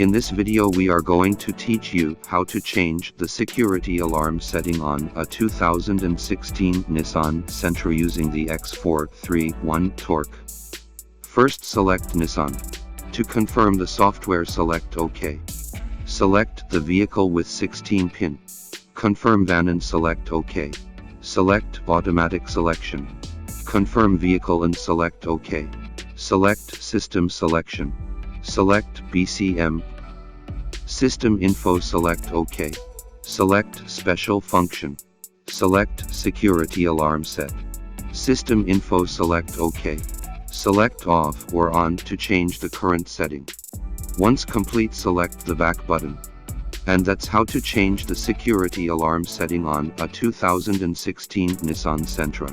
In this video we are going to teach you how to change the security alarm setting on a 2016 Nissan Sentra using the X431 torque. First select Nissan. To confirm the software select OK. Select the vehicle with 16 pin. Confirm van and select OK. Select automatic selection. Confirm vehicle and select OK. Select system selection. Select BCM. System info select OK. Select special function. Select security alarm set. System info select OK. Select off or on to change the current setting. Once complete, select the back button. And that's how to change the security alarm setting on a 2016 Nissan Sentra.